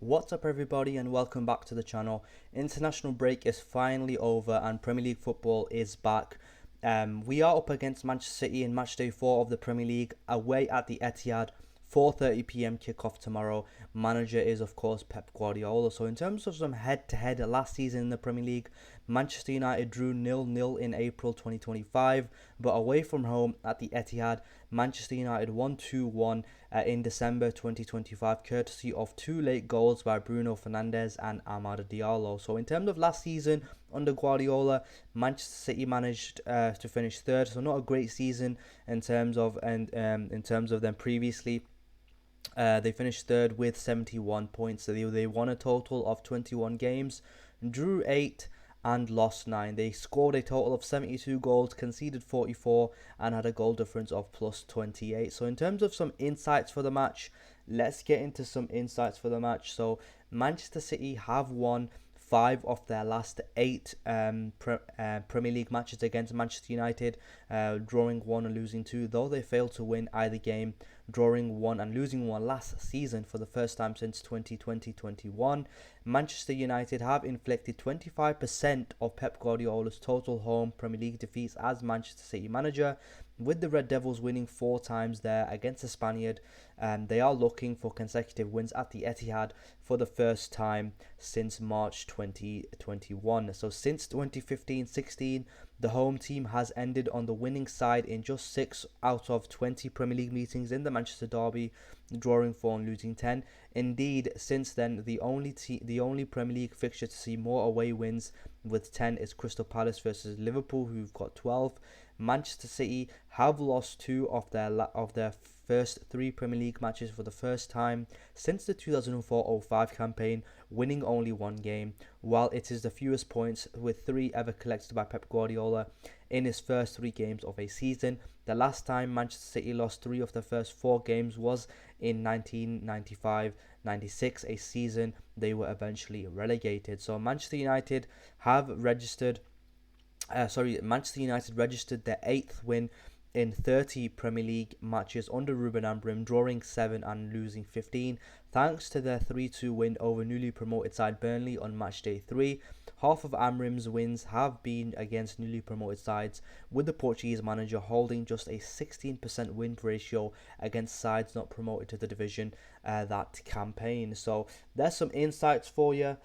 What's up everybody and welcome back to the channel. International break is finally over and Premier League football is back. We are up against Manchester City in matchday 4 of the Premier League away at the Etihad. 4:30 p.m. kickoff tomorrow. Manager is of course Pep Guardiola. So in terms of some head-to-head last season in the Premier League, Manchester United drew 0-0 in April 2025, but away from home at the Etihad, Manchester United won 2-1 in December 2025, courtesy of two late goals by Bruno Fernandes and Amad Diallo. So in terms of last season under Guardiola, Manchester City managed to finish third, so not a great season in terms of them previously. They finished third with 71 points. So they won a total of 21 games, drew 8 and lost 9. They scored a total of 72 goals, conceded 44 and had a goal difference of plus 28. So in terms of some insights for the match, let's get into some insights for the match. So Manchester City have won 5 of their last 8 Premier League matches against Manchester United, drawing 1 and losing 2, though they failed to win either game, drawing 1 and losing 1 last season for the first time since 2020-21. Manchester United have inflicted 25% of Pep Guardiola's total home Premier League defeats as Manchester City manager, with the Red Devils winning 4 times there against the Spaniard. They are looking for consecutive wins at the Etihad for the first time since March 2021. So since 2015-16, the home team has ended on the winning side in just 6 out of 20 Premier League meetings in the Manchester derby, drawing 4 and losing 10. Indeed, since then, the only Premier League fixture to see more away wins with 10 is Crystal Palace versus Liverpool, who've got 12. Manchester City have lost 2 of their first 3 Premier League matches for the first time since the 2004-05 campaign, winning only 1 game, while it is the fewest points with 3 ever collected by Pep Guardiola in his first 3 games of a season. The last time Manchester City lost 3 of the first 4 games was in 1995-96, a season they were eventually relegated. So Manchester United registered their 8th win in 30 Premier League matches under Ruben Amorim, drawing 7 and losing 15, thanks to their 3-2 win over newly promoted side Burnley on Matchday 3. Half of Amorim's wins have been against newly promoted sides, with the Portuguese manager holding just a 16% win ratio against sides not promoted to the division that campaign. So there's some insights for you.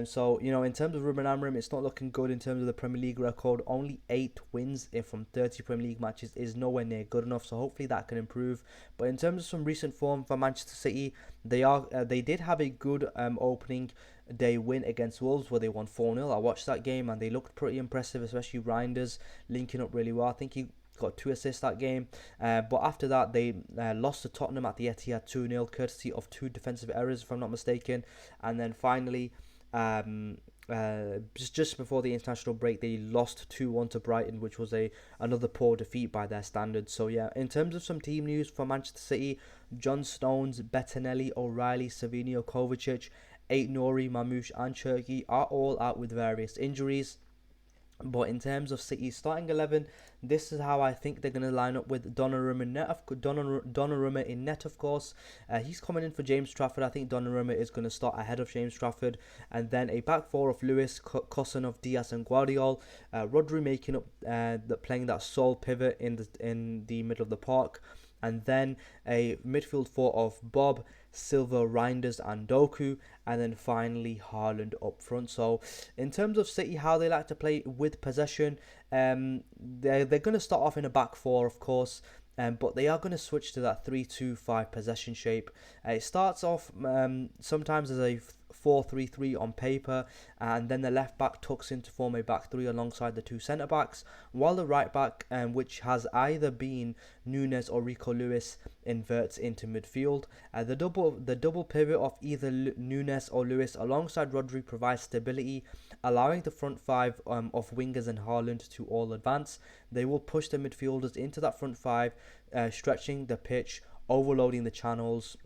So in terms of Ruben Amorim, it's not looking good in terms of the Premier League record. Only 8 wins from 30 Premier League matches is nowhere near good enough, so hopefully that can improve. But in terms of some recent form for Manchester City, they did have a good opening day win against Wolves where they won 4-0. I watched that game and they looked pretty impressive, especially Reinders linking up really well. I think he got 2 assists that game, but after that they lost to Tottenham at the Etihad 2-0, courtesy of 2 defensive errors if I'm not mistaken. And then finally, just before the international break, they lost 2-1 to Brighton, which was another poor defeat by their standards. So yeah, in terms of some team news for Manchester City, John Stones, Bettinelli, O'Reilly, Savinio, Kovacic, Aït-Nouri, Mamouche and Cherki are all out with various injuries. But in terms of City's starting 11, this is how I think they're going to line up with Donnarumma in net, of course. He's coming in for James Trafford. I think Donnarumma is going to start ahead of James Trafford. And then a back 4 of Lewis, Kosanov, Diaz and Guardiola. Rodri making up, playing that sole pivot in the middle of the park. And then a midfield 4 of Bob, Silva, Reinders and Doku, and then finally Haaland up front. So in terms of City, how they like to play with possession, they're going to start off in a back 4, of course, but they are going to switch to that 3-2-5 possession shape. It starts off sometimes as a 4-3-3 on paper, and then the left back tucks in to form a back 3 alongside the 2 centre backs, while the right back, which has either been Nunes or Rico Lewis, inverts into midfield. The double pivot of either Nunes or Lewis alongside Rodri provides stability, allowing the front 5 of wingers and Haaland to all advance. They will push the midfielders into that front 5, stretching the pitch, overloading the channels.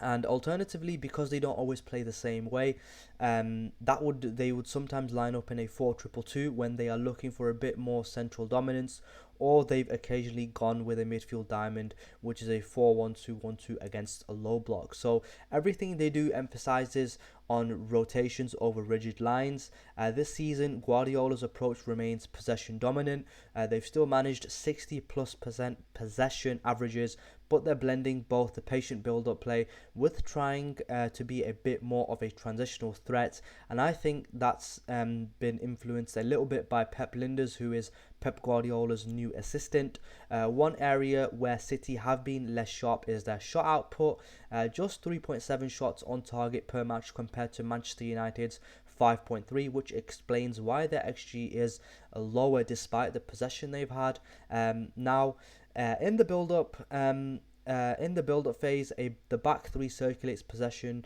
And alternatively, because they don't always play the same way, they would sometimes line up in a 4-2-2 when they are looking for a bit more central dominance, or they've occasionally gone with a midfield diamond, which is a 4-1-2-1-2 against a low block. So everything they do emphasizes on rotations over rigid lines. This season, Guardiola's approach remains possession dominant. They've still managed 60+% possession averages, but they're blending both the patient build-up play with trying to be a bit more of a transitional threat. And I think that's been influenced a little bit by Pep Lijnders, who is Pep Guardiola's new assistant. One area where City have been less sharp is their shot output. Just 3.7 shots on target per match compared to Manchester United's 5.3, which explains why their XG is lower despite the possession they've had. In the build-up phase, the back three circulates possession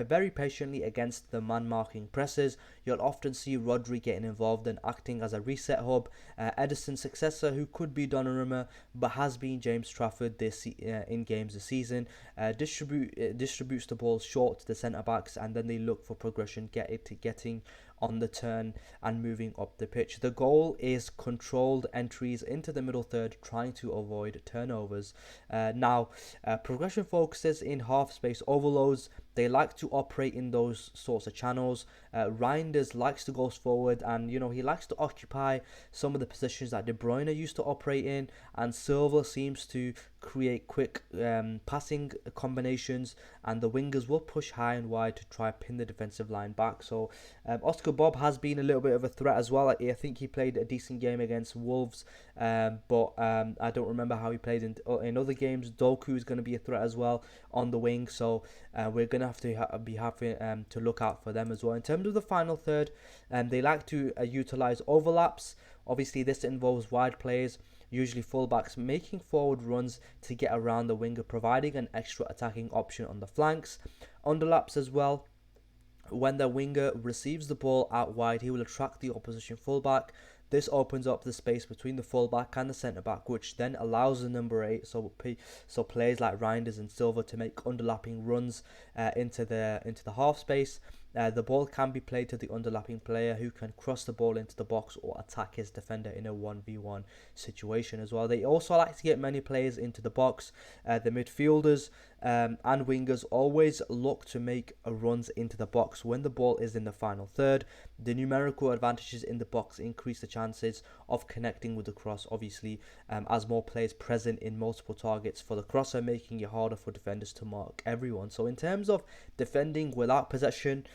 very patiently against the man-marking presses. You'll often see Rodri getting involved and acting as a reset hub. Ederson's successor, who could be Donnarumma but has been James Trafford in games this season, distributes the ball short to the centre-backs, and then they look for progression, getting on the turn and moving up the pitch. The goal is controlled entries into the middle third, trying to avoid turnovers. Progression focuses in half space overloads. They like to operate in those sorts of channels. Reinders likes to go forward, and he likes to occupy some of the positions that De Bruyne used to operate in, and Silva seems to create quick passing combinations, and the wingers will push high and wide to try pin the defensive line back. So Oscar Bob has been a little bit of a threat as well. I think he played a decent game against Wolves, but I don't remember how he played in other games. Doku is going to be a threat as well on the wing, so we're going to have to be having to look out for them as well. In terms of the final third, they like to utilize overlaps. Obviously, this involves wide players, usually fullbacks, making forward runs to get around the winger, providing an extra attacking option on the flanks. Underlaps as well. When the winger receives the ball out wide, he will attract the opposition fullback. This opens up the space between the fullback and the centre-back, which then allows the number 8, so players like Reinders and Silva, to make underlapping runs into the half space. The ball can be played to the underlapping player, who can cross the ball into the box or attack his defender in a 1v1 situation as well. They also like to get many players into the box. The midfielders and wingers always look to make runs into the box when the ball is in the final third. The numerical advantages in the box increase the chances of connecting with the cross, obviously, as more players present in multiple targets for the crosser, making it harder for defenders to mark everyone. So in terms of defending without possession,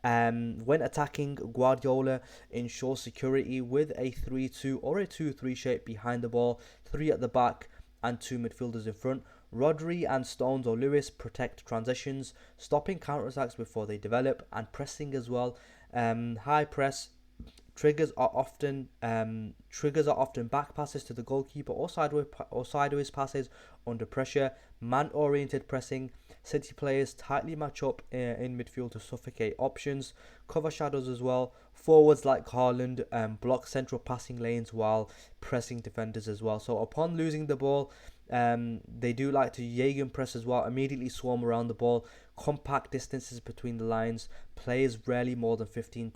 when attacking, Guardiola ensures security with a 3-2 or a 2-3 shape behind the ball, 3 at the back and 2 midfielders in front. Rodri and Stones or Lewis protect transitions, stopping counterattacks before they develop, and pressing as well. High press triggers are often back passes to the goalkeeper or sideways passes under pressure. Man-oriented pressing, City players tightly match up in midfield to suffocate options. Cover shadows as well. Forwards like Haaland block central passing lanes while pressing defenders as well. So upon losing the ball, they do like to gegenpress as well, immediately swarm around the ball, compact distances between the lines, players rarely more than 10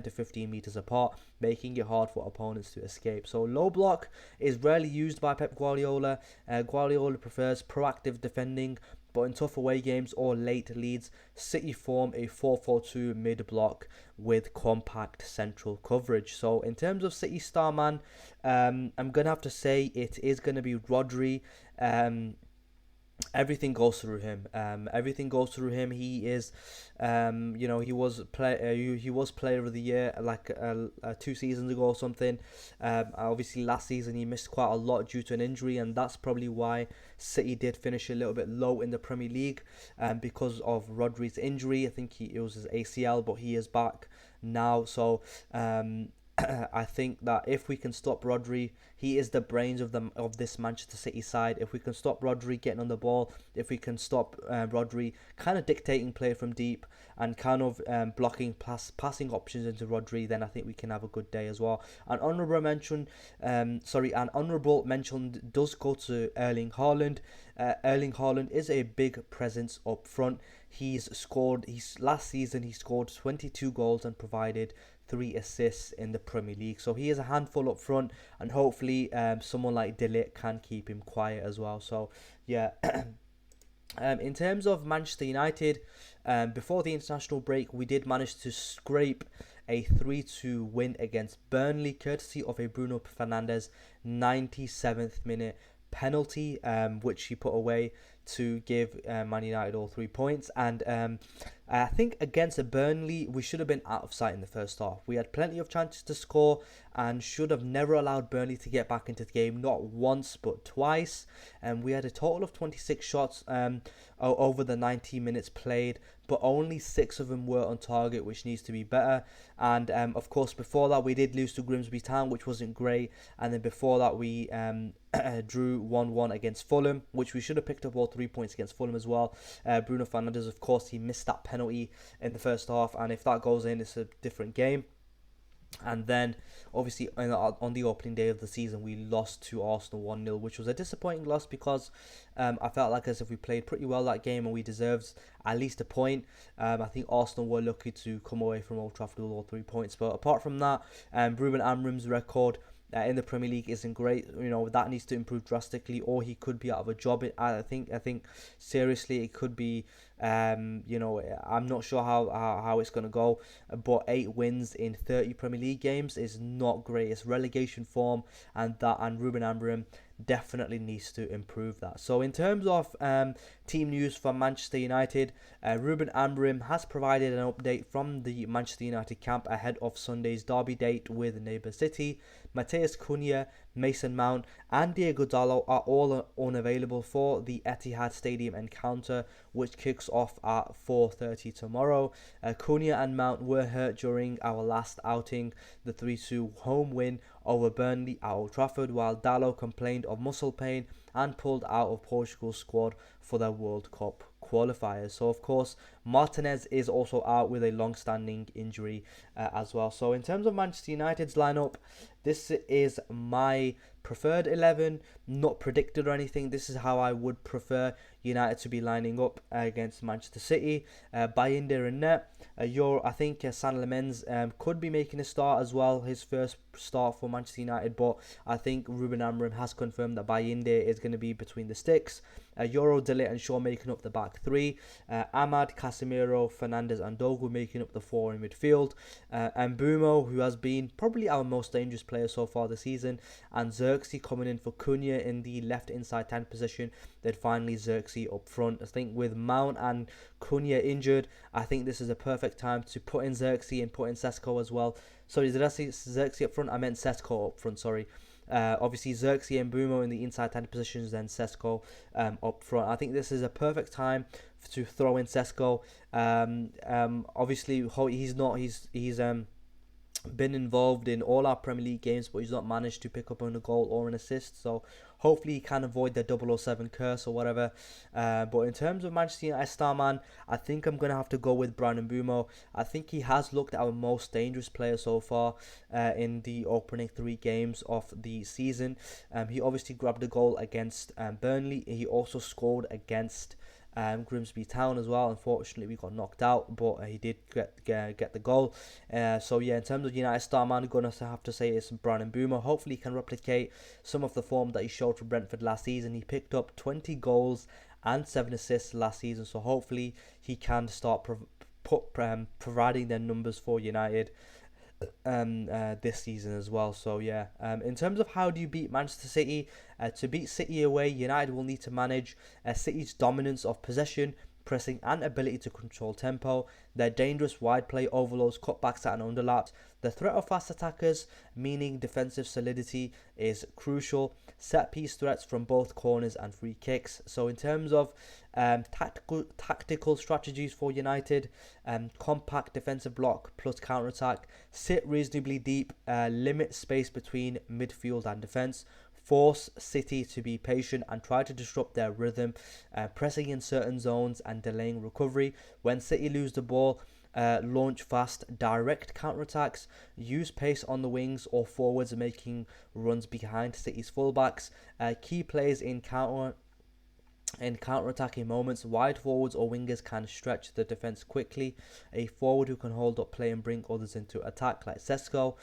to 15 meters apart, making it hard for opponents to escape. So low block is rarely used by Pep Guardiola. Guardiola prefers proactive defending, but in tough away games or late leads, City form a 4-4-2 mid-block with compact central coverage. So in terms of City star man, I'm going to have to say it is going to be Rodri. Everything goes through him. He is, he was player of the year like 2 seasons ago or something. Obviously last season he missed quite a lot due to an injury, and that's probably why City did finish a little bit low in the Premier League, because of Rodri's injury. I think it was his ACL, but he is back now. So I think that if we can stop Rodri, he is the brains of this Manchester City side. If we can stop Rodri getting on the ball, if we can stop Rodri kind of dictating play from deep and kind of blocking passing options into Rodri, then I think we can have a good day as well. An honourable mention does go to Erling Haaland. Erling Haaland is a big presence up front. Last season he scored 22 goals and provided 3 assists in the Premier League. So he is a handful up front, and hopefully someone like De Ligt can keep him quiet as well. So yeah. In terms of Manchester United, before the international break, we did manage to scrape a 3-2 win against Burnley, courtesy of a Bruno Fernandes 97th minute penalty, which he put away to give Man United all 3 points. And I think against Burnley, we should have been out of sight in the first half. We had plenty of chances to score and should have never allowed Burnley to get back into the game, not once but twice. And we had a total of 26 shots over the 90 minutes played, but only 6 of them were on target, which needs to be better. And of course, before that, we did lose to Grimsby Town, which wasn't great. And then before that, we drew 1-1 against Fulham, which we should have picked up all 3 points against Fulham as well. Bruno Fernandes, of course, he missed that penalty in the first half, and if that goes in, it's a different game. And then, obviously, on the opening day of the season, we lost to Arsenal 1-0, which was a disappointing loss because I felt like as if we played pretty well that game and we deserved at least a point. I think Arsenal were lucky to come away from Old Trafford with all 3 points. But apart from that, Ruben Amorim's record in the Premier League isn't great. You know, that needs to improve drastically, or he could be out of a job. I think seriously, it could be. You know, I'm not sure how it's going to go, but 8 wins in 30 Premier League games is not great. It's relegation form, and Ruben Amorim definitely needs to improve that. So in terms of team news from Manchester United, Ruben Amorim has provided an update from the Manchester United camp ahead of Sunday's derby date with neighbour City. Matheus Cunha, Mason Mount and Diego Dalot are all unavailable for the Etihad Stadium encounter, which kicks off at 4:30 tomorrow. Cunha and Mount were hurt during our last outing, the 3-2 home win over Burnley at Old Trafford, while Dalot complained of muscle pain and pulled out of Portugal's squad for their World Cup qualifiers. So of course, Martinez is also out with a long-standing injury as well. So in terms of Manchester United's lineup, this is my preferred 11, not predicted or anything. This is how I would prefer United to be lining up against Manchester City. Bayindir in net. I think San Lemens could be making a start as well, his first start for Manchester United, but I think Ruben Amorim has confirmed that Bayindir is going to be between the sticks. Euro, De Ligt and Shaw making up the back 3. Ahmad, Casemiro, Fernandes and Dogu making up the 4 in midfield. And Mbumo, who has been probably our most dangerous player so far this season, and Xerxes coming in for Cunha in the left inside 10 position. Then finally Xerxes up front. I think with Mount and Cunha injured, I think this is a perfect time to put in Xerxes and put in Sesko as well. Sorry, did I say Xerxes up front? I meant Sesko up front, sorry. Obviously Xerxes and Mbumo in the inside 10 positions, then Sesko up front. I think this is a perfect time to throw in Sesko. Obviously he's been involved in all our Premier League games, but he's not managed to pick up on a goal or an assist, so hopefully he can avoid the 007 curse or whatever. But in terms of Manchester United star man, I think I'm going to have to go with Bryan Mbumo. I think he has looked our most dangerous player so far in the opening 3 games of the season. He obviously grabbed a goal against Burnley. He also scored against Grimsby Town as well. Unfortunately we got knocked out, but he did get the goal. So yeah, in terms of United star man, I'm going to have to say it's Bryan Mbumo. Hopefully he can replicate some of the form that he showed for Brentford last season. He picked up 20 goals and 7 assists last season, so hopefully he can start providing their numbers for United this season as well. So yeah, in terms of how do you beat Manchester City, to beat City away, United will need to manage City's dominance of possession, pressing and ability to control tempo, their dangerous wide play overloads, cutbacks and underlaps, the threat of fast attackers, meaning defensive solidity is crucial, set piece threats from both corners and free kicks. So in terms of tactical strategies for United, compact defensive block plus counter attack, sit reasonably deep, limit space between midfield and defence, force City to be patient and try to disrupt their rhythm, pressing in certain zones and delaying recovery. When City lose the ball, launch fast, direct counterattacks, use pace on the wings or forwards, making runs behind City's fullbacks. Key plays in counter In counter-attacking moments, wide forwards or wingers can stretch the defence quickly. A forward who can hold up play and bring others into attack, like Sesko.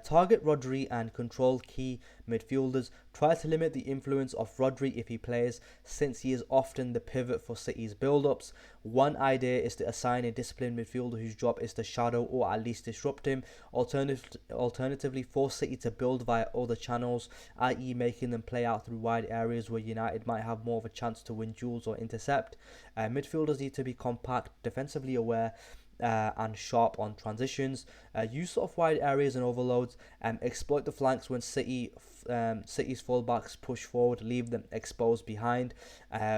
Target Rodri and control key midfielders. Try to limit the influence of Rodri if he plays, since he is often the pivot for City's build-ups. One idea is to assign a disciplined midfielder whose job is to shadow or at least disrupt him. Alternatively, force City to build via other channels, i.e. making them play out through wide areas where United might have more of a chance to win duels or intercept. Midfielders need to be compact, defensively aware, and sharp on transitions. Use of wide areas and overloads. Exploit the flanks when City's fullbacks push forward, leave them exposed behind.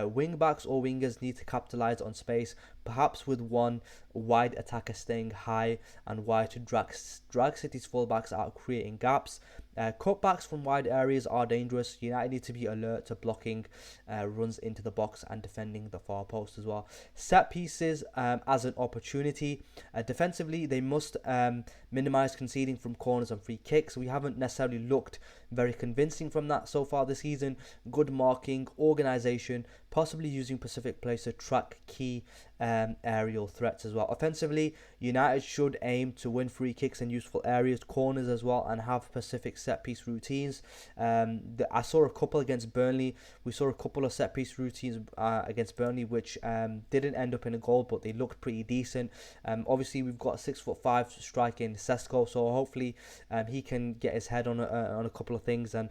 Wing backs or wingers need to capitalise on space, perhaps with one wide attacker staying high and wide to drag City's fullbacks out, creating gaps. Cutbacks from wide areas are dangerous. United need to be alert to blocking runs into the box and defending the far post as well. Set pieces as an opportunity. Defensively, they must minimise conceding from corners and free kicks. We haven't necessarily looked very convincing from that so far this season. Good marking, organisation, possibly using Pacific plays to track key aerial threats as well. Offensively, United should aim to win free kicks in useful areas, corners as well, and have Pacific set piece routines. I saw a couple against Burnley. We saw a couple of set piece routines against Burnley, which didn't end up in a goal, but they looked pretty decent. Obviously, we've got 6'5" striking Sesko, so hopefully he can get his head on a couple of things and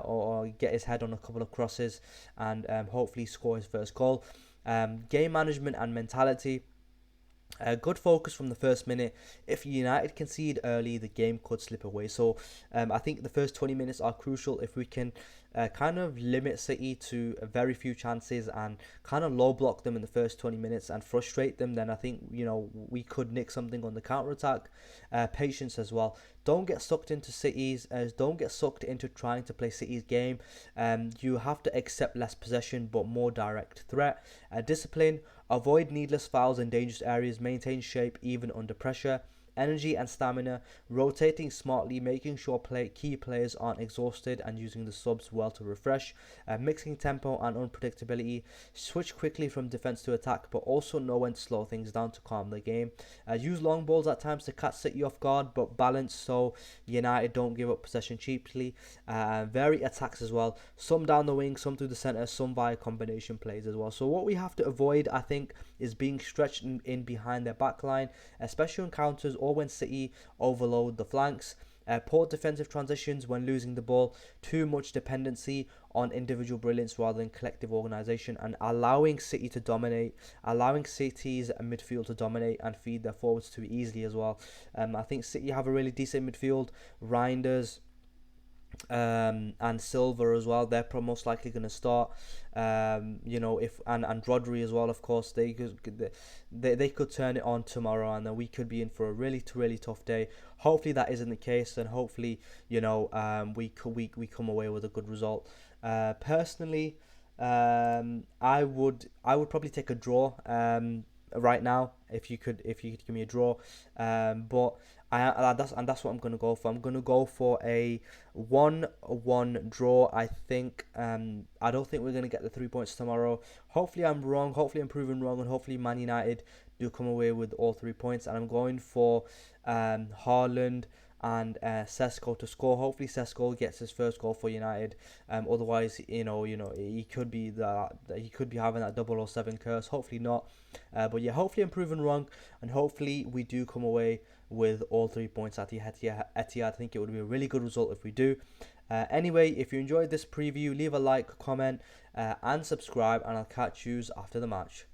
or get his head on a couple of crosses and hopefully score his first goal. Game management and mentality. Good focus from the first minute. If United concede early, the game could slip away. So I think the first 20 minutes are crucial. If we can kind of limit City to very few chances and kind of low block them in the first 20 minutes and frustrate them, then I think, you know, we could nick something on the counter attack. Patience as well. Don't get sucked into trying to play City's game. You have to accept less possession but more direct threat. Discipline. Avoid needless fouls in dangerous areas. Maintain shape even under pressure. Energy and stamina. Rotating smartly, making sure key players aren't exhausted, and using the subs well to refresh. Mixing tempo and unpredictability. Switch quickly from defense to attack, but also know when to slow things down to calm the game. Use long balls at times to catch City off guard, but balance so United don't give up possession cheaply. Vary attacks as well. Some down the wing, some through the centre, some via combination plays as well. So what we have to avoid, I think, is being stretched in behind their back line, especially on counters or when City overload the flanks. Poor defensive transitions when losing the ball. Too much dependency on individual brilliance rather than collective organisation, and allowing City to dominate, allowing City's midfield to dominate and feed their forwards too easily as well. I think City have a really decent midfield. Reinders and Silva as well, they're most likely going to start. If and Rodri as well, of course, they could turn it on tomorrow, and then we could be in for a really tough day. Hopefully that isn't the case, and hopefully we come away with a good result. Personally, I would probably take a draw right now if you could give me a draw, but that's what I'm going to go for. I'm going to go for a 1-1 draw. I think I don't think we're going to get the 3 points tomorrow. Hopefully I'm wrong. Hopefully I'm proven wrong, and hopefully Man United do come away with all 3 points. And I'm going for Haaland and Sesko to score. Hopefully Sesko gets his first goal for United. Otherwise, he could be having that 007 curse. Hopefully not. But yeah, hopefully I'm proven wrong, and hopefully we do come away with all 3 points at the Etihad. I think it would be a really good result if we do. Anyway, if you enjoyed this preview, leave a like, comment, and subscribe, and I'll catch you after the match.